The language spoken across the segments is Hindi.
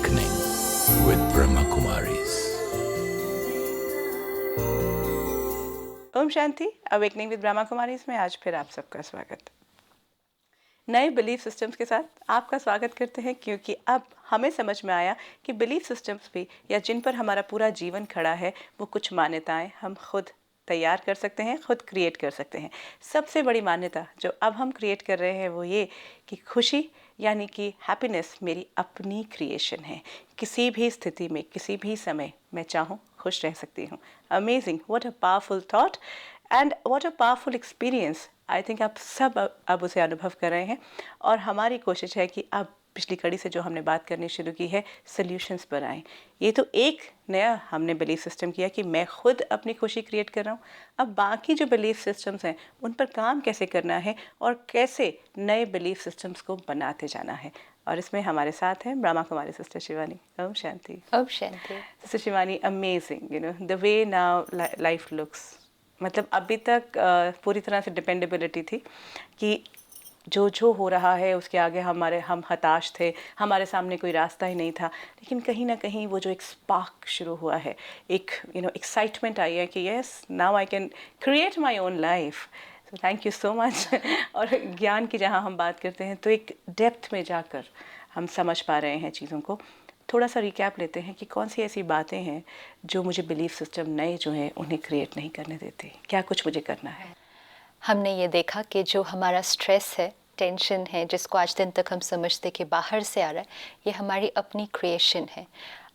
Awakening with Brahma Kumaris. ओम शांति। अवेकनिंग विद ब्रह्मा कुमारीज में आज फिर आप सबका स्वागत। नए बिलीफ सिस्टम्स के साथ आपका स्वागत करते हैं, क्योंकि अब हमें समझ में आया कि बिलीफ सिस्टम्स भी या जिन पर हमारा पूरा जीवन खड़ा है वो कुछ मान्यताएं हम खुद तैयार कर सकते हैं, खुद क्रिएट कर सकते हैं। सबसे बड़ी मान्यता जो अब हम क्रिएट कर रहे हैं वो ये कि खुशी यानी कि हैप्पीनेस मेरी अपनी क्रिएशन है। किसी भी स्थिति में किसी भी समय मैं चाहूँ खुश रह सकती हूँ। Amazing, what a powerful thought and what a powerful experience. I think आप सब अब उसे अनुभव कर रहे हैं, और हमारी कोशिश है कि अब पिछली कड़ी से जो हमने बात करनी शुरू की है सॉल्यूशंस पर आएँ। ये तो एक नया हमने बिलीफ सिस्टम किया कि मैं खुद अपनी खुशी क्रिएट कर रहा हूँ। अब बाकी जो बिलीफ सिस्टम्स हैं उन पर काम कैसे करना है और कैसे नए बिलीफ सिस्टम्स को बनाते जाना है। और इसमें हमारे साथ हैं ब्रह्मा कुमारी सिस्टर शिवानी। ओम शांति। ओम शांति। Sister Shivani, amazing, the way now life looks. मतलब अभी तक पूरी तरह से डिपेंडेबिलिटी थी कि जो हो रहा है उसके आगे हम हताश थे, हमारे सामने कोई रास्ता ही नहीं था। लेकिन कहीं ना कहीं वो जो एक स्पार्क शुरू हुआ है, एक एक्साइटमेंट आई है कि yes, now I can create my own life. So thank you so much. और ज्ञान की जहाँ हम बात करते हैं तो एक डेप्थ में जाकर हम समझ पा रहे हैं चीज़ों को। थोड़ा सा रिकैप लेते हैं कि कौन सी ऐसी बातें हैं जो मुझे बिलीफ सिस्टम नए जो हैं उन्हें क्रिएट नहीं करने देते। क्या कुछ मुझे करना है। हमने ये देखा कि जो हमारा स्ट्रेस है, टेंशन है, जिसको आज दिन तक हम समझते कि बाहर से आ रहा है, ये हमारी अपनी क्रिएशन है।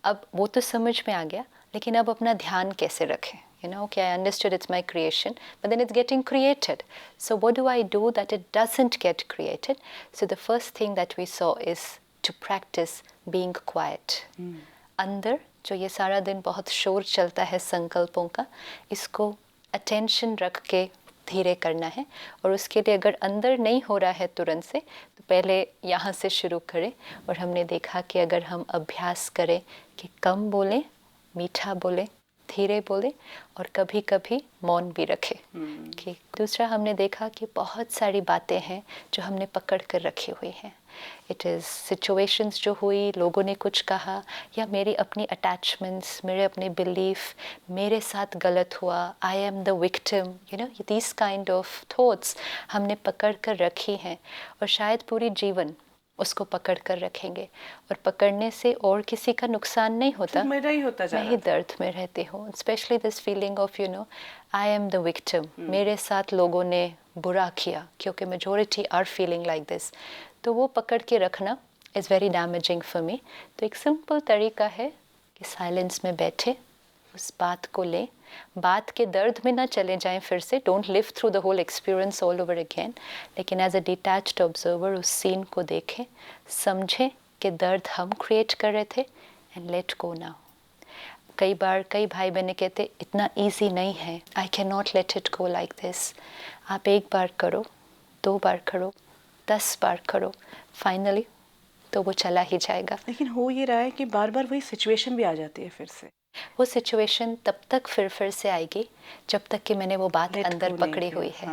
अब वो तो समझ में आ गया, लेकिन अब अपना ध्यान कैसे रखें? Okay, I understood it's my creation, but then it's getting created. So what do I do that it doesn't get created? So the first thing that we saw is to practice being quiet. अंदर जो ये सारा दिन बहुत शोर चलता है संकल्पों का, इसको अटेंशन रख के धीरे करना है। और उसके लिए अगर अंदर नहीं हो रहा है तुरंत से, तो पहले यहाँ से शुरू करें। और हमने देखा कि अगर हम अभ्यास करें कि कम बोलें, मीठा बोलें, धीरे बोले, और कभी कभी मौन भी रखे। कि दूसरा हमने देखा कि बहुत सारी बातें हैं जो हमने पकड़ कर रखी हुई हैं। इट इज़ सिचुएशंस जो हुई, लोगों ने कुछ कहा, या मेरी अपनी अटैचमेंट्स, मेरे अपने बिलीफ, मेरे साथ गलत हुआ, आई am the victim, this kind of thoughts हमने पकड़ कर रखी हैं। और शायद पूरी जीवन उसको पकड़ कर रखेंगे, और पकड़ने से और किसी का नुकसान नहीं होता, मेरा ही होता जा मैं ही दर्द में रहती हूँ। Specially this feeling of I am the victim, मेरे साथ लोगों ने बुरा किया, क्योंकि majority are feeling like this. तो वो पकड़ के रखना is very damaging for me. तो एक सिंपल तरीका है कि साइलेंस में बैठे, उस बात को लें, बात के दर्द में ना चले जाएं फिर से। Don't live through the whole experience all over again, लेकिन एज अ डिटैच्ड ऑब्जर्वर उस सीन को देखें, समझें कि दर्द हम क्रिएट कर रहे थे, एंड लेट गो नाउ। कई बार कई भाई बहनें कहते इतना ईजी नहीं है, I can not let it go like this. आप एक बार करो, 2 बार करो, 10 बार करो, फाइनली तो वो चला ही जाएगा। लेकिन हो ये रहा है कि बार बार वही सिचुएशन भी आ जाती है फिर से। वो सिचुएशन तब तक फिर से आएगी जब तक कि मैंने वो बात अंदर पकड़ी हुई है।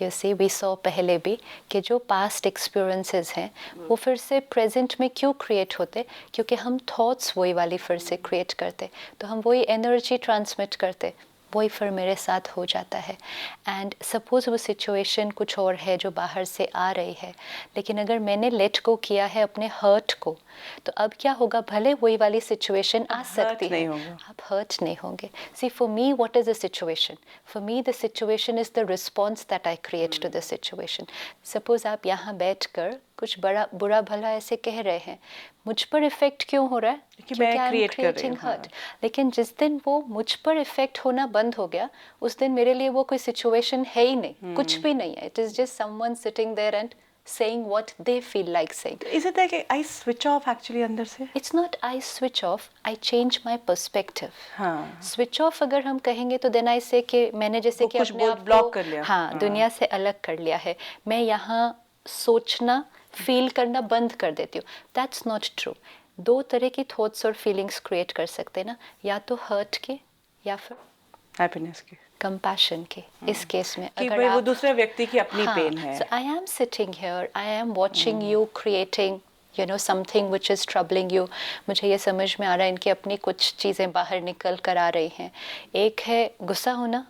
यू सी, वी सॉ पहले भी कि जो पास्ट एक्सपीरियंसेस हैं वो फिर से प्रेजेंट में क्यों क्रिएट होते, क्योंकि हम थॉट्स वही वाली फिर से क्रिएट करते, तो हम वही एनर्जी ट्रांसमिट करते, वही फिर मेरे साथ हो जाता है। एंड सपोज़ वो सिचुएशन कुछ और है जो बाहर से आ रही है, लेकिन अगर मैंने लेट गो किया है अपने हर्ट को, तो अब क्या होगा, भले वही वाली सिचुएशन आ सकती है, आप हर्ट नहीं होंगे। See, for me what is the situation? For me the situation is the response that I create to the situation. Suppose आप यहाँ बैठ कर कुछ बड़ा बुरा भला ऐसे कह रहे हैं, मुझ पर इफेक्ट क्यों हो रहा है? क्योंकि मैं क्रिएट कर रही हूँ। हर्ट। लेकिन जिस दिन वो मुझ पर इफेक्ट होना बंद हो गया, उस दिन मेरे लिए वो कोई सिचुएशन है ही नहीं, कुछ भी नहीं है। It is just someone sitting there and saying what they feel like saying. Is it like I switch off actually अंदर से? It's not I switch off, I change my perspective. हाँ. Switch off अगर हम कहेंगे तो then I say कि मैंने जैसे कि अपने आप ब्लॉक कर लिया, हाँ, दुनिया से अलग कर लिया है, मैं यहाँ सोचना फील करना बंद कर देती हूँ। That's not true. 2 तरह की थॉट्स और फीलिंग्स क्रिएट कर सकते हैं ना, या तो हर्ट के या फिर हैप्पीनेस के, कंपैशन के। इस केस में कि भाई वो दूसरे व्यक्ति की अपनी पेन है। So I am sitting here, I am watching you creating you know something which is troubling you, मुझे ये समझ में आ रहा है इनकी अपनी कुछ चीज़ें बाहर निकल कर आ रही हैं। एक है गुस्सा होना,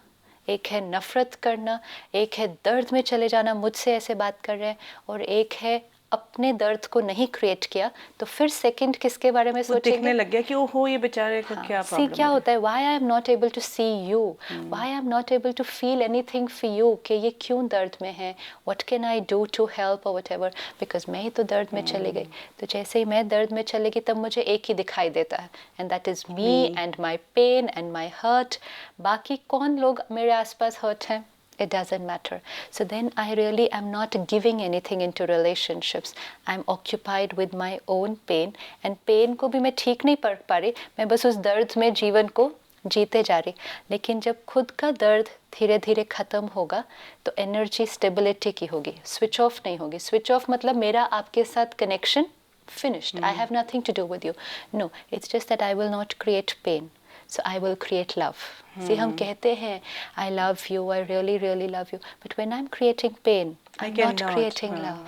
एक है नफ़रत करना, एक है दर्द में चले जाना, मुझसे ऐसे बात कर रहे हैं, और एक है अपने दर्द को नहीं क्रिएट किया तो फिर सेकंड किसके बारे में सोचेंगे? दिखने लग गया कि ओहो ये बेचारे को क्या सी प्रॉब्लम क्या होता है, why I am not able to see you, why I am not able to feel anything for you, कि ये क्यों दर्द में है, what can I do to help और वट एवर, बिकॉज मैं ही तो दर्द में चली गई। तो जैसे ही मैं दर्द में चली गई तब मुझे एक ही दिखाई देता है, and that is me and my pain and my hurt. बाकी कौन लोग मेरे आसपास हर्ट हैं, it doesn't matter. So then I really am not giving anything into relationships. I'm occupied with my own pain, and pain को भी मैं ठीक नहीं पढ़ पा रही, मैं बस उस दर्द में जीवन को जीते जा रही। लेकिन जब खुद का दर्द धीरे धीरे ख़त्म होगा तो एनर्जी स्टेबिलिटी की होगी, स्विच ऑफ नहीं होगी। स्विच ऑफ मतलब मेरा आपके साथ connection finished. I have nothing to do with you. No, it's just that I will not create pain. So I will create love. See, हम कहते हैं I love you, I really really love you, but when I'm creating pain, I'm not creating love.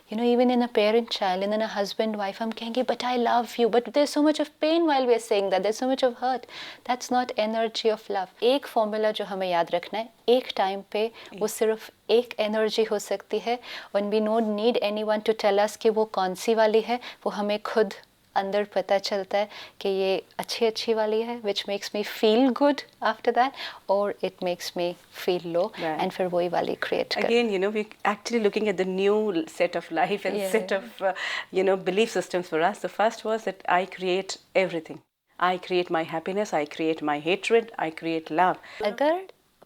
You know, even in a parent-child, and in a husband-wife, हम कहेंगे but I love you, but there's so much of pain while we're saying that, there's so much of hurt. That's not energy of love. एक formula जो हमें याद रखना है, एक time पे वो सिर्फ एक energy हो सकती है, when we don't need anyone to tell us कि वो कौन सी वाली है, वो हमें खुद अंदर पता चलता है कि ये अच्छी वाली है, which makes me feel good after that, or it makes me feel low, and फिर वही वाली create कर। Again, you know, we're actually looking at the new set of life and set of, you know, belief systems for us. The first was that I create everything. I create my happiness, I create my hatred, I create love. अगर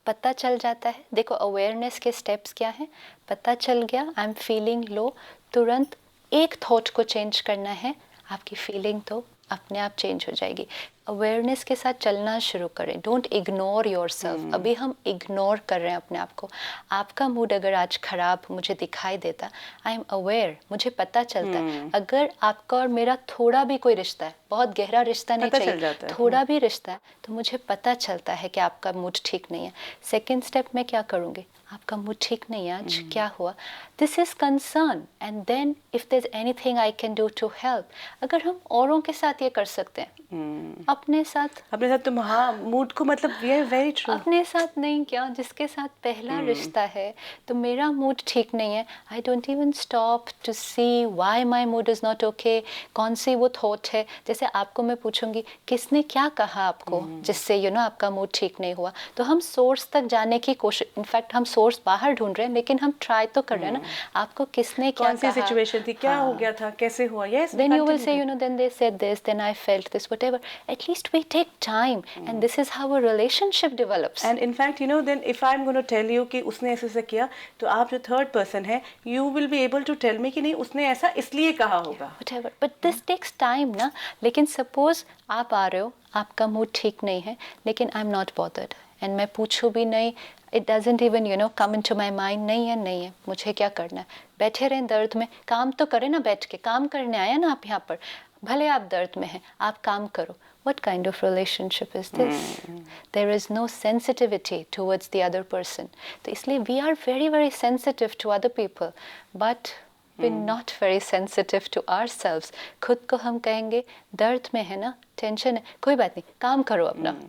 पता चल जाता है, देखो अवेयरनेस के स्टेप्स क्या हैं, पता चल गया आई एम फीलिंग लो, तुरंत एक थॉट को चेंज करना है, आपकी फीलिंग तो अपने आप चेंज हो जाएगी। अवेयरनेस के साथ चलना शुरू करें, डोंट इग्नोर योर सेल्फ। अभी हम इग्नोर कर रहे हैं अपने आप को। आपका मूड अगर आज खराब मुझे दिखाई देता, आई एम अवेयर, मुझे पता चलता है। अगर आपका और मेरा थोड़ा भी कोई रिश्ता है, बहुत गहरा रिश्ता नहीं चाहिए, थोड़ा भी रिश्ता है, तो मुझे पता चलता है कि आपका मूड ठीक नहीं है। सेकेंड स्टेप में क्या करूँगी, आपका मूड ठीक नहीं है आज, क्या हुआ, this is concern, and then if there is anything I can do to help. अगर हम औरों के साथ ये कर सकते हैं, अपने साथ तुम, हाँ, मूड को मतलब ये वेरी ट्रू, अपने साथ नहीं, क्या जिसके साथ पहला रिश्ता है, तो मेरा मूड ठीक नहीं है, I don't even stop to see why my mood is not okay, कौन सी वो थॉट है। जैसे आपको मैं पूछूंगी किसने क्या कहा आपको जिससे यू नो आपका मूड ठीक नहीं हुआ, तो हम सोर्स तक जाने की कोशिश, इनफैक्ट हम सोर्स बाहर ढूंढ रहे हैं, लेकिन हम ट्राई तो कर रहे हैं ना, आपको किसने क्या कहा, कौन सी सिचुएशन थी, क्या हो गया था, कैसे हुआ, yes, then you will say you know then they said this, then I felt this, whatever, at least we take time, and this is how a relationship develops. And in fact, you know, then if I'm going to tell you कि उसने ऐसे किया, तो आप जो थर्ड पर्सन है, you will be able to tell me कि नहीं उसने ऐसा इसलिए कहा होगा, whatever, but this takes time ना। लेकिन suppose आप आ रहे हो, आपका मूड ठीक नहीं है, लेकिन I'm not bothered, and मैं पूछूं भी नहीं, it doesn't even you know come into my mind, नहीं है, मुझे क्या करना है, बैठे रहें दर्द में, काम तो करें ना, बैठ के काम करने आया ना आप यहाँ पर, भले आप दर्द में हैं, आप काम करो। What kind of relationship is this? There is no sensitivity towards the other person. तो इसलिए we are very very sensitive to other people, but we're not very sensitive to ourselves. खुद को हम कहेंगे दर्द में है ना, टेंशन है, कोई बात नहीं, काम करो अपना।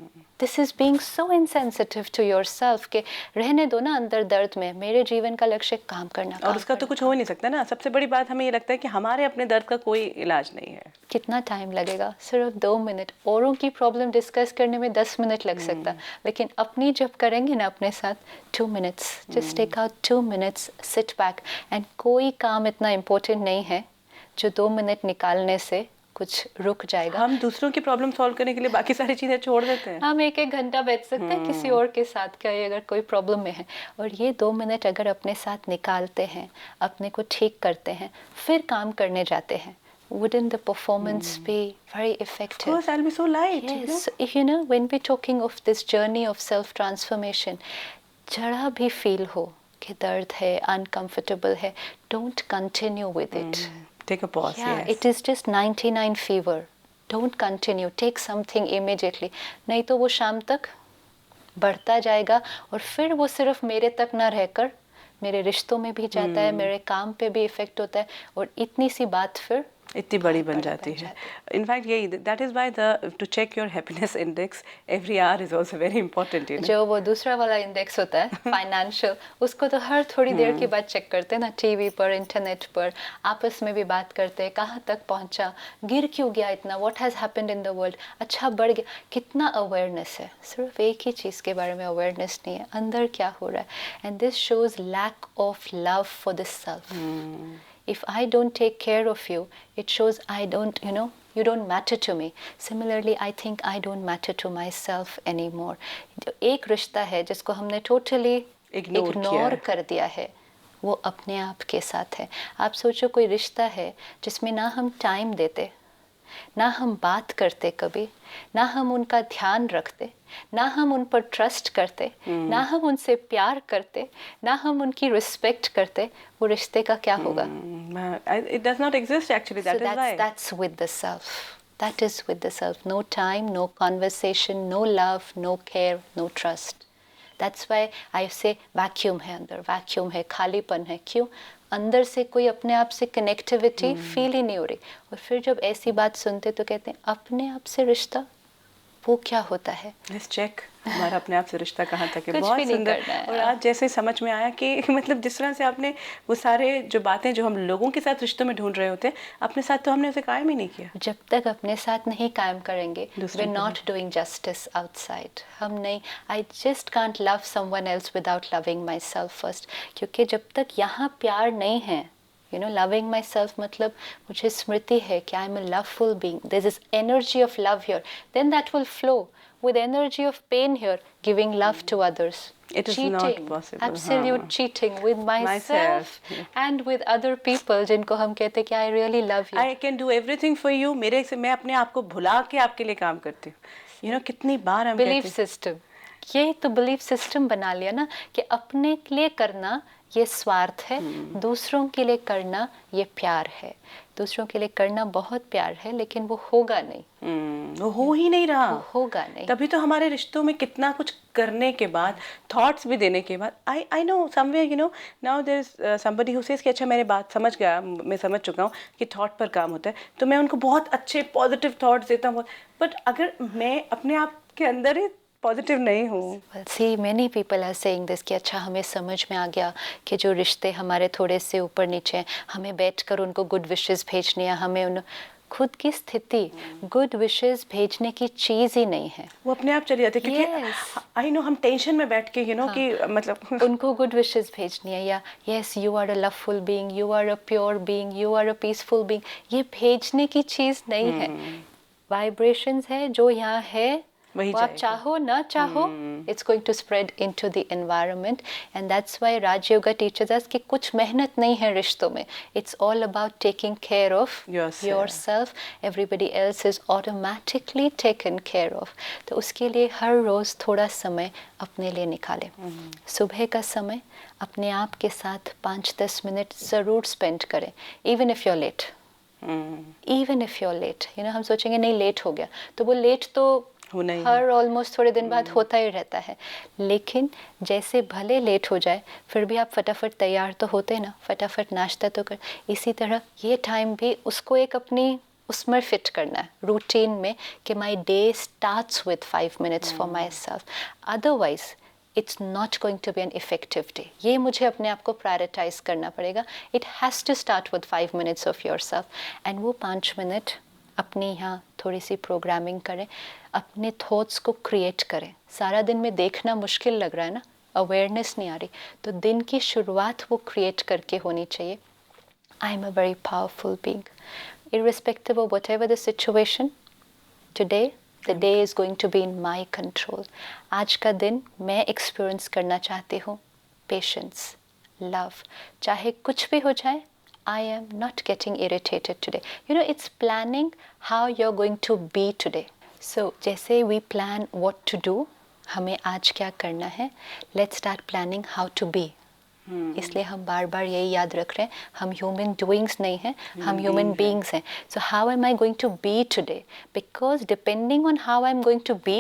This is being so insensitive to yourself कि रहने दो ना अंदर दर्द में, मेरे जीवन का लक्ष्य काम करना, और उसका तो कुछ हो ही नहीं सकता ना। सबसे बड़ी बात हमें ये लगता है कि हमारे अपने दर्द का कोई इलाज नहीं है। कितना टाइम लगेगा, सिर्फ 2 मिनट। औरों की प्रॉब्लम डिस्कस करने में 10 मिनट लग सकता, लेकिन अपनी जब करेंगे ना अपने साथ, 2 minutes, just take out 2 minutes, sit back, एंड कोई काम इतना इम्पोर्टेंट नहीं है जो 2 मिनट निकालने से कुछ रुक जाएगा। हम दूसरों की प्रॉब्लम सॉल्व करने के लिए बाकी सारी चीज़ें छोड़ देते हैं। हम 1-1 घंटा बैठ सकते हैं किसी और के साथ, क्या अगर कोई प्रॉब्लम में है, और ये 2 मिनट अगर अपने साथ निकालते हैं, अपने को ठीक करते हैं, फिर काम करने जाते हैं, wouldn't the performance be very effective? Of course, I'll be so light. Yes, you know, when we're talking of this journey of self transformation, जरा भी फील हो कि दर्द है, uncomfortable है, don't continue with it. Take a pause. Yeah, yes. it is just 99 fever. Don't continue. Take something immediately. नहीं तो वो शाम तक बढ़ता जाएगा, और फिर वो सिर्फ मेरे तक ना रहकर मेरे रिश्तों में भी जाता है, मेरे काम पे भी इफेक्ट होता है, और इतनी सी बात फिर इतनी बड़ी बन बड़ी जाती बन है. जाती इनफैक्ट यही that is why the to check your happiness index every hour is also very important. जो वो दूसरा वाला इंडेक्स होता है फाइनेंशियल, उसको तो हर थोड़ी देर के बाद चेक करते हैं ना, टीवी पर, इंटरनेट पर, आपस में भी बात करते हैं, कहाँ तक पहुँचा, गिर क्यों गया इतना, what has happened in the world, अच्छा बढ़ गया, कितना अवेयरनेस है. सिर्फ एक ही चीज़ के बारे में अवेयरनेस नहीं है, अंदर क्या हो रहा है. And this shows lack of love for the self. If I don't take care of you, it shows I don't, you don't matter to me. Similarly, I think I don't matter to myself anymore. एक रिश्ता है जिसको हमने totally ignore कर दिया है, वो अपने आप के साथ है. आप सोचो कोई रिश्ता है जिसमें ना हम टाइम देते, ना हम बात करते कभी, ना हम उनका ध्यान रखते, ना हम उन पर ट्रस्ट करते, ना हम उनसे प्यार करते, ना हम उनकी रिस्पेक्ट करते, वो रिश्ते का क्या होगा? It does not exist actually. That is why. That's with the self. That is with the self. No time, no conversation, no love, no care, no trust. That's why I say vacuum है अंदर, vacuum है, खालीपन है. क्यों? अंदर से कोई अपने आप से कनेक्टिविटी फील ही नहीं हो रही. और फिर जब ऐसी बात सुनते तो कहते हैं अपने आप से रिश्ता, वो क्या होता है? Let's check हमारा अपने आप से रिश्ता कहाँ तक है. कुछ बहुत भी नहीं सुंदर. करना है. और आज जैसे समझ में आया कि मतलब जिस तरह से आपने वो सारे जो बातें जो हम लोगों के साथ रिश्तों में ढूंढ रहे होते हैं, अपने साथ तो हमने उसे कायम ही नहीं किया. जब तक अपने साथ नहीं कायम करेंगे, दूसरे we're not doing justice outside. हम नहीं, I just can't love someone else without loving myself first. क्योंकि जब तक यहाँ प्यार नहीं है, loving myself मतलब मुझे स्मृति है कि I'm a loveful being. There's this energy of love here. Then that will flow with energy of pain here, giving love to others. It is not possible. Absolute cheating with myself and with other people जिनको हम कहते हैं कि I really love you. I can do everything for you. मेरे से मैं अपने आप को भुला के आपके लिए काम करती हूँ. कितनी बार हम बिलीफ सिस्टम, यही तो बिलीफ सिस्टम बना लिया ना कि अपने के लिए करना ये स्वार्थ है, दूसरों के लिए करना ये प्यार है. दूसरों के लिए करना बहुत प्यार है, लेकिन वो होगा नहीं. वो हो ही नहीं रहा. वो होगा नहीं. तभी तो हमारे रिश्तों में कितना कुछ करने के बाद, थॉट्स भी देने के बाद, I know somewhere now there is somebody who says कि अच्छा मेरे बात समझ गया, मैं समझ चुका हूँ कि थॉट पर काम होता है, तो मैं उनको बहुत अच्छे पॉजिटिव थॉट्स देता हूँ. बट अगर मैं अपने आप के अंदर ही पॉजिटिव नहीं हूँ. See, many people are saying this कि अच्छा हमें समझ में आ गया कि जो रिश्ते हमारे थोड़े से ऊपर नीचे हैं, हमें बैठकर उनको गुड विशेस भेजनी है, हमें उन खुद की स्थिति गुड विशेस भेजने की चीज़ ही नहीं है. वो अपने आप चली जाती है क्योंकि आई नो हम टेंशन में बैठ के कि मतलब उनको गुड विशेस भेजनी है, या yes you are a loveful being, you are a pure being, you are a peaceful being, ये भेजने की चीज़ नहीं है. वाइब्रेशंस है जो यहाँ है, वो आप चाहो ना चाहो, it's going to spread into the environment. And that's why Raj Yoga teaches us कि कुछ मेहनत नहीं है रिश्तों में. It's all about taking care of yourself. Everybody else is automatically taken care of. तो उसके लिए हर रोज़ थोड़ा समय अपने लिए निकालें. सुबह का समय अपने आप के साथ 5-10 मिनट ज़रूर स्पेंड करें, even if you're late. Even if you're late. हम सोचेंगे नहीं लेट हो गया, तो वो लेट तो हर ऑलमोस्ट थोड़े दिन बाद होता ही रहता है. लेकिन जैसे भले लेट हो जाए, फिर भी आप फटाफट तैयार तो होते ना, फटाफट नाश्ता तो कर. इसी तरह ये टाइम भी उसको एक अपनी उसमें फिट करना है रूटीन में कि my day starts with 5 minutes for myself. Otherwise it's not going to be an effective day. ये मुझे अपने आप को प्रायोरिटाइज करना पड़ेगा. It has to start with 5 minutes of yourself. And वो 5 मिनट अपनी यहाँ थोड़ी सी प्रोग्रामिंग करें, अपने थॉट्स को क्रिएट करें. सारा दिन में देखना मुश्किल लग रहा है ना, अवेयरनेस नहीं आ रही, तो दिन की शुरुआत वो क्रिएट करके होनी चाहिए. I am a very powerful being, irrespective of whatever the situation today, the day is going to be in my control. आज का दिन मैं एक्सपीरियंस करना चाहती हूँ पेशेंस, लव. चाहे कुछ भी हो जाए, I am not getting irritated today. It's planning how you're going to be today. So, जैसे we plan what to do, हमें आज क्या करना है, let's start planning how to be. इसलिए हम बार बार यही याद रख रहे हैं, हम ह्यूमन डूइंग्स नहीं हैं, हम ह्यूमन बीइंग्स हैं. So how am I going to be today, because depending on how I am going to be,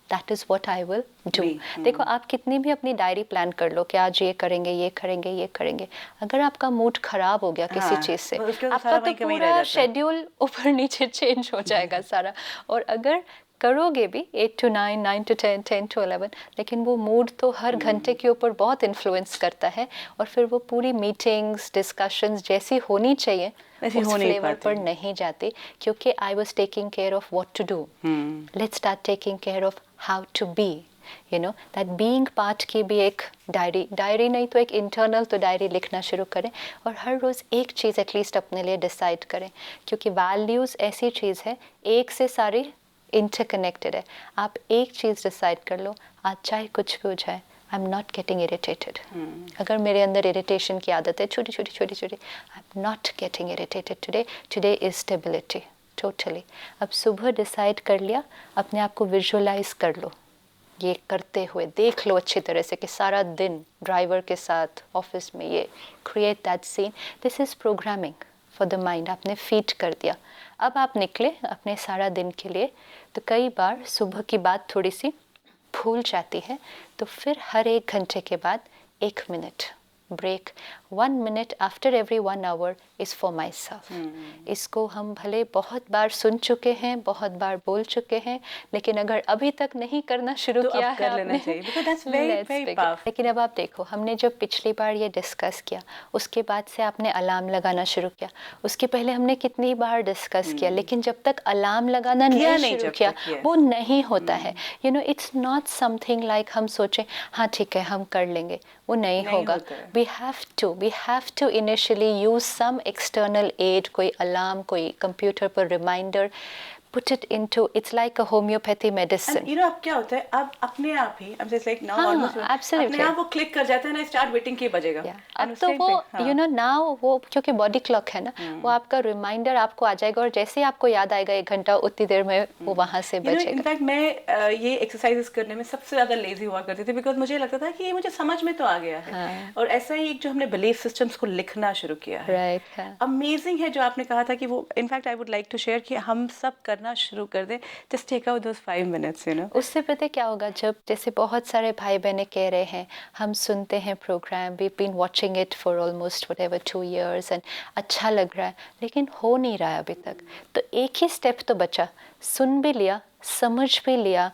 that is what I will do. देखो आप कितनी भी अपनी डायरी प्लान कर लो कि आज ये करेंगे ये करेंगे ये करेंगे, अगर आपका मूड खराब हो गया किसी चीज़ से, आपका तो पूरा शेड्यूल ऊपर नीचे चेंज हो जाएगा सारा। और अगर करोगे भी 8 to 9, 9 to 10, 10 to 11, लेकिन वो मूड तो हर घंटे के ऊपर बहुत इन्फ्लुएंस करता है, और फिर वो पूरी मीटिंग्स डिस्कशंस जैसी होनी चाहिए उस फ्लेवर पर नहीं जाती, क्योंकि I was taking care of what to do. Let's start taking care of how to be, you know that being part की भी एक डायरी नहीं तो एक इंटरनल तो डायरी लिखना शुरू करें, और हर रोज़ एक चीज़ एटलीस्ट अपने लिए डिसाइड करें, क्योंकि वैल्यूज़ ऐसी चीज़ है एक से सारी इंटरकनेक्टेड है। आप एक चीज़ डिसाइड कर लो, आज चाहे कुछ भी हो जाए, आई एम नॉट गेटिंग इरिटेटेड। अगर मेरे अंदर इरिटेशन की आदत है छोटी छोटी छोटी छोटी, आई am not getting irritated today, today is stability totally. अब सुबह डिसाइड कर लिया, अपने आप को विजुअलाइज कर लो ये करते हुए, देख लो अच्छी तरह से कि सारा दिन ड्राइवर के साथ ऑफिस में ये create that scene, this is programming for the mind. आपने फीड कर दिया, अब आप निकले अपने सारा दिन के लिए। तो कई बार सुबह की बात थोड़ी सी भूल जाती है, तो फिर हर 1 घंटे के बाद 1 minute break, 1 minute after every 1 hour is for myself. इसको हम भले बहुत बार सुन चुके हैं, बहुत बार बोल चुके हैं, लेकिन अगर अभी तक नहीं करना शुरू तो किया कर लेना चाहिए, because that's very, very powerful. लेकिन अब आप देखो, हमने जब पिछली बार ये डिस्कस किया, उसके बाद से आपने अलार्म लगाना शुरू किया, उसके पहले हमने कितनी बार डिस्कस किया, लेकिन जब तक अलार्म लगाना नहीं शुरू किया वो नहीं होता है। You know it's not something like हम सोचें हाँ ठीक है हम कर लेंगे, वो नहीं होगा। We have to initially use some external aid, कोई अलार्म, कोई कंप्यूटर पर reminder, put it into, it's like a homeopathy medicine. And you know अब क्या होता है, अब अपने आप ही I'm just like now हाँ, almost absolutely. अपने आप वो क्लिक कर जाता है ना, स्टार्ट वेटिंग के बजेगा। अब तो वो you know now वो क्योंकि बॉडी क्लॉक है ना, वो आपका रिमाइंडर आपको आ जाएगा, और जैसे ही आपको याद आएगा 1 घंटा, उतनी देर में वो वहाँ से बजेगा। इनफैक्ट मैं ये एक्सरसाइजेस करने में सबसे ज़्यादा लेजी हुआ करती थी, बिकॉज मुझे लगता था कि ये मुझे समझ में तो आ गया है। और ऐसा ही एक जो हमने बिलीफ सिस्टम्स को लिखना शुरू किया है, अमेजिंग है जो आपने कहा था कि वो in fact I would like to share कि हम सब करना शुरू कर दें, just take out those 5 minutes, you know. उससे पता क्या होगा, जब जैसे बहुत सारे भाई बहनें कह रहे हैं हम सुनते हैं programme, we've been watching it for almost whatever 2 years and अच्छा लग रहा है, लेकिन हो नहीं रहा है अभी तक। तो एक ही स्टेप तो बचा, सुन भी लिया, समझ भी लिया,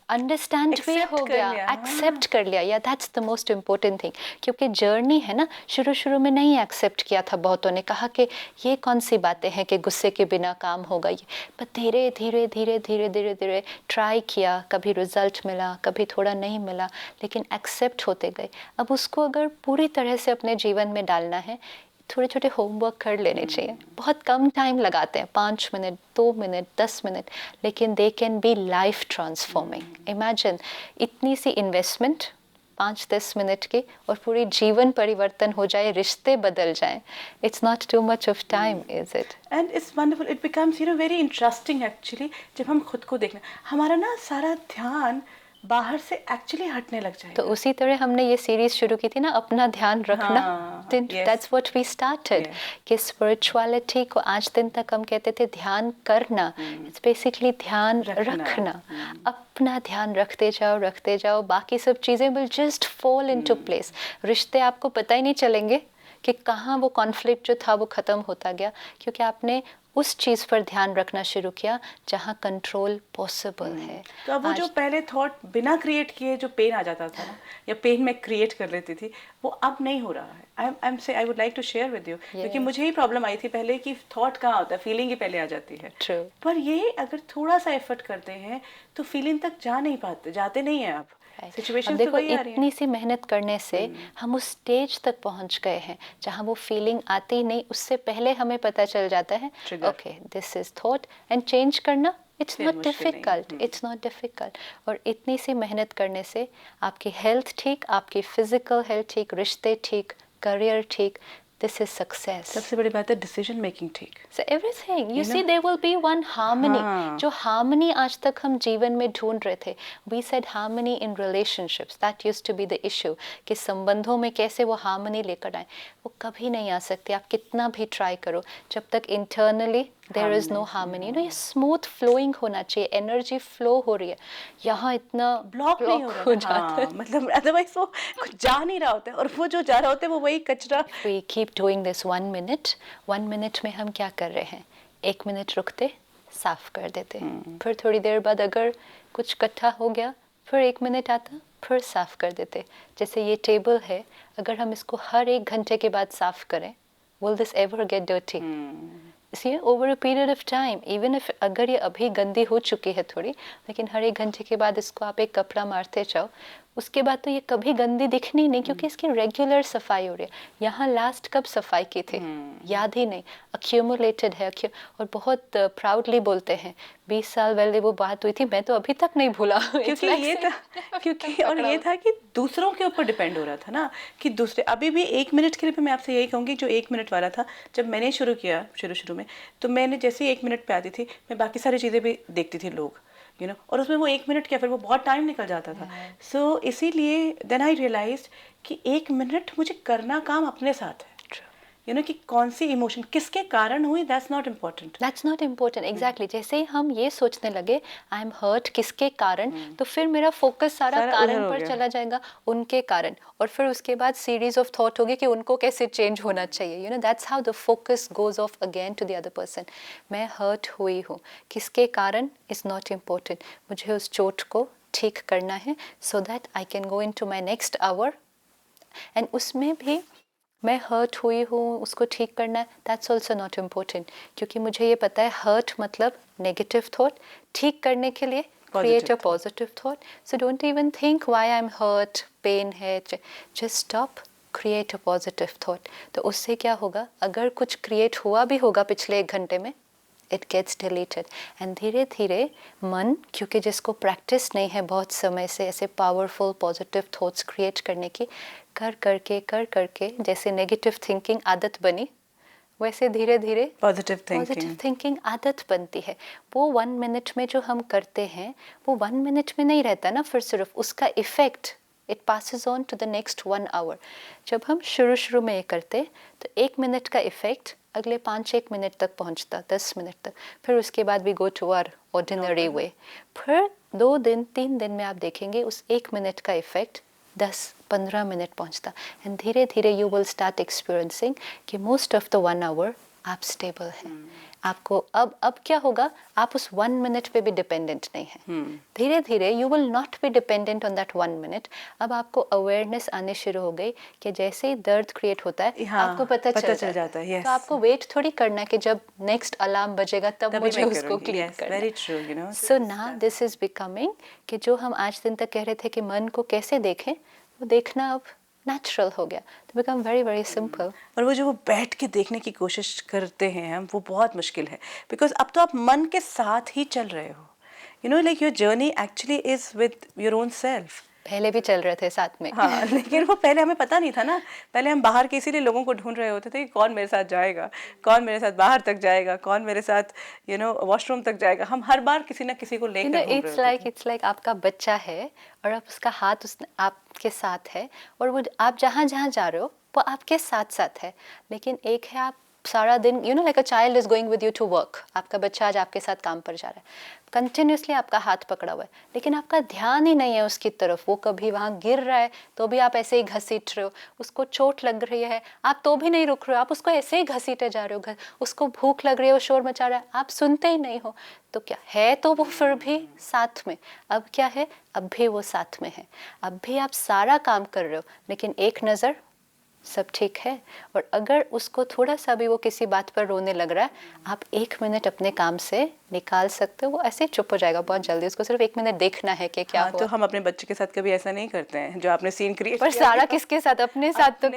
अंडरस्टैंड भी हो गया, एक्सेप्ट कर लिया, या that's the most important thing. क्योंकि जर्नी है ना, शुरू में नहीं एक्सेप्ट किया था, बहुतों ने कहा कि ये कौन सी बातें हैं कि गुस्से के बिना काम होगा ये, पर धीरे धीरे ट्राई किया, कभी रिजल्ट मिला, कभी थोड़ा नहीं मिला, लेकिन एक्सेप्ट होते गए। अब उसको अगर पूरी तरह से अपने जीवन में डालना है, थोड़े छोटे होमवर्क कर लेने चाहिए। बहुत कम टाइम लगाते हैं, 5 मिनट, 2 मिनट, 10 मिनट, लेकिन they can be life transforming. Imagine इतनी सी इन्वेस्टमेंट 5-10 मिनट की, और पूरी जीवन परिवर्तन हो जाए, रिश्ते बदल जाएं। It's not too much of time, is it? And it's wonderful, it becomes very interesting actually, जब हम खुद को देखना, हमारा ना सारा ध्यान बाहर से एक्चुअली हटने लग जाएगा। तो उसी तरह हमने ये सीरीज शुरू की थी ना, अपना ध्यान रखना। दैट्स व्हाट वी स्टार्टेड, कि स्पिरिचुअलिटी को आज दिन तक हम कहते थे ध्यान करना, इट्स बेसिकली ध्यान रखना। अपना ध्यान रखते जाओ, बाकी सब चीज़ें will just fall into place. रिश्ते आपको पता ही नहीं चलेंगे कि कहाँ वो कॉन्फ्लिक्ट जो था वो ख़त्म होता गया, क्योंकि आपने उस चीज़ पर ध्यान रखना शुरू किया जहाँ कंट्रोल पॉसिबल है। तो अब वो जो पहले थॉट बिना क्रिएट किए जो पेन आ जाता था ना, या पेन मैं क्रिएट कर लेती थी, वो अब नहीं हो रहा है। I would like to share with you, क्योंकि मुझे ही प्रॉब्लम आई थी पहले कि थॉट कहाँ होता है, फीलिंग ही पहले आ जाती है। True. पर ये अगर थोड़ा सा एफर्ट करते हैं तो फीलिंग तक जाते नहीं है। आप सिचुएशन देखो इतनी सी मेहनत करने से हम उस स्टेज तक पहुंच गए हैं जहां वो फीलिंग आती नहीं, उससे पहले हमें पता चल जाता है okay this is thought, and change करना इट्स नॉट डिफिकल्ट। और इतनी सी मेहनत करने से आपकी हेल्थ ठीक, आपकी फिजिकल हेल्थ ठीक, रिश्ते ठीक, करियर ठीक, this is success. सबसे बड़ी बात है डिसीजन मेकिंग ठीक। So everything you see there will be one harmony. जो harmony आज तक हम जीवन में ढूंढ रहे थे, we said harmony in relationships, that used to be the issue, कि संबंधों में कैसे वो harmony लेकर आए, वो कभी नहीं आ सकती आप कितना भी ट्राई करो, जब तक internally there is no harmony, ये स्मूथ फ्लोइंग होना चाहिए, एनर्जी फ्लो हो रही है, यहाँ इतना ब्लॉक नहीं हो रहा जाता है। मतलब अदरवाइज वो कुछ जा नहीं रहा होता है, और वो जो जा रहा होता है वो वही कचरा। We keep doing this 1 minute में हम क्या कर रहे हैं, 1 मिनट रुकते, साफ कर देते, फिर थोड़ी देर बाद अगर कुछ इकट्ठा हो गया फिर 1 मिनट आता, फिर साफ कर देते। जैसे ये टेबल है, अगर हम इसको हर 1 घंटे के बाद साफ करें, will this ever get dirty? See, over a period of time, even if अगर ये अभी गंदी हो चुकी है थोड़ी, लेकिन हर 1 घंटे के बाद इसको आप एक कपड़ा मारते जाओ, उसके बाद तो ये कभी गंदी दिखनी नहीं, क्योंकि इसकी रेगुलर सफाई हो रही है। यहाँ लास्ट कब सफाई की थी याद ही नहीं, अक्यूमुलेटेड है। और बहुत प्राउडली बोलते हैं 20 साल पहले वो बात हुई थी, मैं तो अभी तक नहीं भूला। क्योंकि ये था, क्योंकि और ये था कि दूसरों के ऊपर डिपेंड हो रहा था ना, कि दूसरे अभी भी 1 मिनट के लिए भी मैं आपसे यही कहूँगी, जो 1 मिनट वाला था, जब मैंने शुरू किया शुरू में, तो मैंने जैसे ही 1 मिनट पे आती थी, मैं बाकी सारी चीज़ें भी देखती थी लोग, यू नो, और उसमें वो 1 मिनट क्या, फिर वो बहुत टाइम निकल जाता था। सो इसीलिए देन आई रियलाइज्ड कि 1 मिनट मुझे करना काम अपने साथ है, यू नो, कि कौन सी इमोशन किसके कारण हुई, दैट्स नॉट इम्पोर्टेंट। एग्जैक्टली, जैसे ही हम ये सोचने लगे आई एम हर्ट किसके कारण, तो फिर मेरा फोकस सारा कारण पर चला जाएगा, उनके कारण, और फिर उसके बाद सीरीज ऑफ थॉट होगी कि उनको कैसे चेंज होना चाहिए, you know, that's how the focus goes off again to the other person. मैं हर्ट हुई हूँ, किसके कारण इज नॉट इम्पोर्टेंट, मुझे उस चोट को ठीक करना है so that I can go into my next hour. And उसमें भी मैं हर्ट हुई हूँ, उसको ठीक करना है, दैट्स ऑल्सो नॉट इम्पोर्टेंट, क्योंकि मुझे ये पता है हर्ट मतलब नेगेटिव थॉट, ठीक करने के लिए create a positive thought. So don't even think why I am hurt, pain है, just stop, create a positive thought. तो उससे क्या होगा, अगर कुछ क्रिएट हुआ भी होगा पिछले 1 घंटे में, इट गेट्स डिलीटेड, एंड धीरे धीरे मन, क्योंकि जिसको प्रैक्टिस नहीं है बहुत समय से ऐसे पावरफुल पॉजिटिव थॉट्स क्रिएट करने की, कर करके जैसे नेगेटिव थिंकिंग आदत बनी, वैसे धीरे धीरे पॉजिटिव थिंकिंग आदत बनती है। वो 1 मिनट में जो हम करते हैं, वो 1 मिनट में नहीं रहता ना, फिर सिर्फ उसका effect it passes on to the next 1 hour. जब हम शुरू में ये करते, तो 1 मिनट का इफेक्ट अगले 5-1 मिनट तक पहुंचता, 10 मिनट तक, फिर उसके बाद we go to our ordinary way. फिर 2 दिन 3 दिन में आप देखेंगे उस 1 मिनट का इफेक्ट 10-15 मिनट पहुंचता, एंड धीरे धीरे यू विल स्टार्ट एक्सपीरियंसिंग कि मोस्ट ऑफ द 1 आवर आप स्टेबल हैं। आपको अब क्या होगा, आप उस 1 मिनट पे भी डिपेंडेंट नहीं है। धीरे धीरे you will not be dependent on that 1 minute. अब आपको अवेयरनेस आने शुरू हो गई कि जैसे ही दर्द क्रिएट होता है, आपको पता चल जाता है। yes. तो आपको वेट थोड़ी करना कि जब नेक्स्ट अलार्म बजेगा तब मुझे उसको क्लिक करना। Very true, you know. So now this is becoming कि जो हम आज दिन तक कह रहे थे कि मन को कैसे देखें, वो देखना अब नेचुरल हो गया, तो बिकम वेरी वेरी सिंपल। और वो जो वो बैठ के देखने की कोशिश करते हैं हम, वो बहुत मुश्किल है, बिकॉज अब तो आप मन के साथ ही चल रहे हो, you know, like your journey actually is with your own self. पहले भी चल रहे थे साथ में। हाँ, लेकिन वो पहले हमें पता नहीं था ना, पहले हम बाहर के इसीलिए लोगों को ढूंढ रहे होते थे कि कौन मेरे साथ जाएगा, कौन मेरे साथ बाहर तक जाएगा, कौन मेरे साथ यू नो वॉशरूम तक जाएगा। हम हर बार किसी ना किसी को लेकर इट्स लाइक आपका बच्चा है और आप उसका हाथ आपके साथ है, और वो आप जहाँ जहाँ जा रहे हो वो आपके साथ साथ है। लेकिन एक है आप सारा दिन, you know, like a child is going with you to work, आपका बच्चा आज आपके साथ काम पर जा रहा है, कंटिन्यूसली आपका हाथ पकड़ा हुआ है, लेकिन आपका ध्यान ही नहीं है उसकी तरफ। वो कभी वहाँ गिर रहा है तो भी आप ऐसे ही घसीट रहे हो, उसको चोट लग रही है आप तो भी नहीं रुक रहे हो, आप उसको ऐसे ही घसीटे जा रहे हो, उसको भूख लग रही है, वो शोर मचा रहा है, आप सुनते ही नहीं हो। तो क्या है, तो वो फिर भी साथ में। अब क्या है, अब भी वो साथ में है, अब भी आप सारा काम कर रहे हो, लेकिन एक नज़र सब ठीक है। और अगर उसको थोड़ा सा भी वो किसी बात पर रोने लग रहा है, आप 1 मिनट अपने काम से निकाल सकते हो, वो ऐसे चुप हो जाएगा बहुत जल्दी। उसको सिर्फ 1 मिनट देखना है कि क्या हुआ। तो हम अपने बच्चे के साथ कभी ऐसा नहीं करते हैं जो आपने सीन क्रिएट पर सारा किसके साथ, अपने साथ तो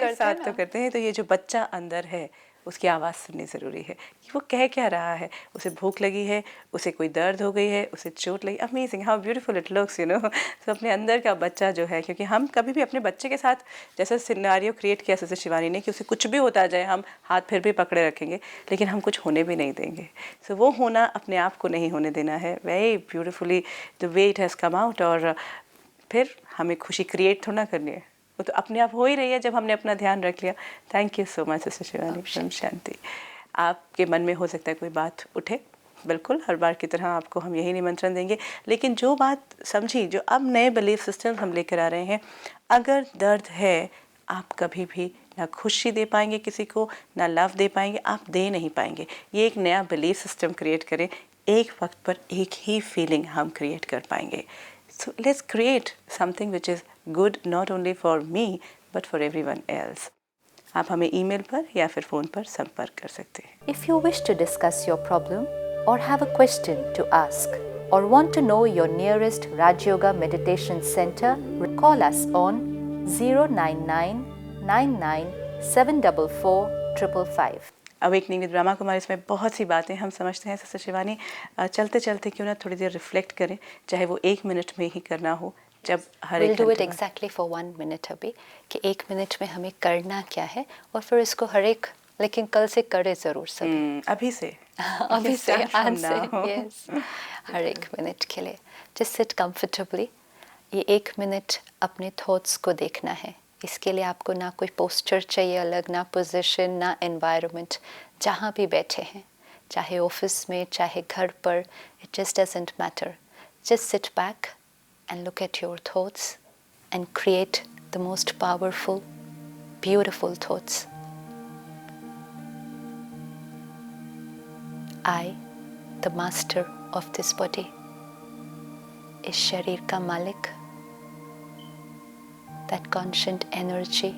करते हैं। तो ये जो बच्चा अंदर है उसकी आवाज़ सुननी ज़रूरी है कि वो कह क्या रहा है। उसे भूख लगी है, उसे कोई दर्द हो गई है, उसे चोट लगी। Amazing how beautiful it looks, you know. तो अपने अंदर का बच्चा जो है, क्योंकि हम कभी भी अपने बच्चे के साथ जैसा सिनेरियो क्रिएट किया जैसे शिवानी ने, कि उसे कुछ भी होता जाए हम हाथ फिर भी पकड़े रखेंगे, लेकिन हम कुछ होने भी नहीं देंगे। सो वो होना अपने आप को नहीं होने देना है। Very beautifully the way it has come out. और फिर हमें खुशी क्रिएट थोड़ा करनी है, वो तो अपने आप हो ही रही है जब हमने अपना ध्यान रख लिया। Thank you so much sister Shivani. शांति। आपके मन में हो सकता है कोई बात उठे, बिल्कुल हर बार की तरह आपको हम यही निमंत्रण देंगे, लेकिन जो बात समझी, जो अब नए बिलीफ सिस्टम हम लेकर आ रहे हैं, अगर दर्द है आप कभी भी ना खुशी दे पाएंगे किसी को, ना लव दे पाएंगे, आप दे नहीं पाएंगे। ये एक नया बिलीफ सिस्टम क्रिएट करें, एक वक्त पर एक ही फीलिंग हम क्रिएट कर पाएंगे। So let's create something which is good not only for me but for everyone else. आप हमें ईमेल पर या फिर फ़ोन पर संपर्क कर सकते हैं। If you wish to discuss your problem or have a question to ask or want to know your nearest Raj Yoga Meditation Center, call us on 09999744555. Awakening with Brahma Kumari, इसमें बहुत सी बातें हम समझते हैं सिस्टर शिवानी, चलते चलते क्यों ना थोड़ी देर रिफ्लेक्ट करें, चाहे वो 1 मिनट में ही करना हो, जब हर We'll एक do it घंटे में। exactly for 1 minute अभी, कि 1 मिनट में हमें करना क्या है, और फिर इसको हर एक, लेकिन कल से करे ज़रूर सब। अभी से अभी से, start from आज से, now. yes, हर 1 मिनट के लिए just sit comfortably। ये 1 मिनट अपने थॉट्स को देखना है। इसके लिए आपको ना कोई पोस्चर चाहिए अलग, ना पोजीशन, ना एनवायरनमेंट। जहाँ भी बैठे हैं, चाहे ऑफिस में, चाहे घर पर, it just doesn't matter. Just sit back and look at your thoughts and create the most powerful, beautiful thoughts. I, the master of this body, is sharir ka malik, that conscient energy,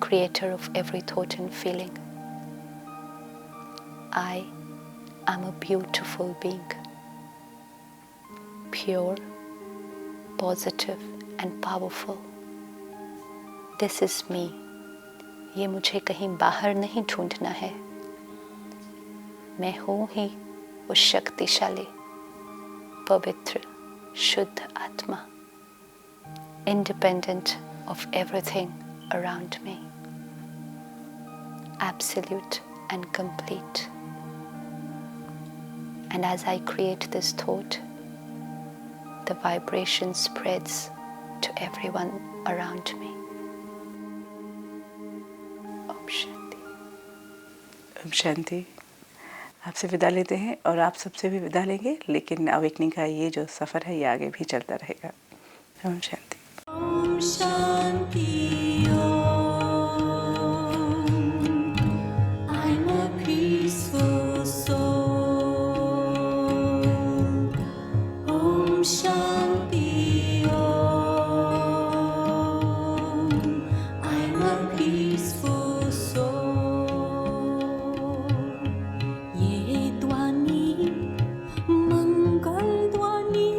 creator of every thought and feeling. I am a beautiful being, pure, positive and powerful. This is me. ये मुझे कहीं बाहर नहीं ढूंढना है, मैं हूँ ही वो शक्तिशाली, पवित्र, शुद्ध आत्मा, independent of everything around me, absolute and complete. And as I create this thought, the vibration spreads to everyone around me. Om Shanti. ओम शांति। आपसे विदा लेते हैं और आप सबसे भी विदा लेंगे, लेकिन अवेकनिंग का ये जो सफ़र है ये आगे भी चलता रहेगा। Om Shanti. Om Shanti Om. I'm a peaceful soul. Om Shanti Om. I'm a peaceful soul. ये ध्वनि मंगल ध्वनि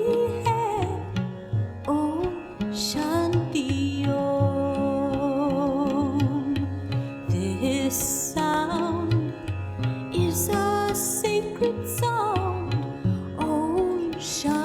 है। Om Shanti Om. This sound is a sacred sound. Om Shanti.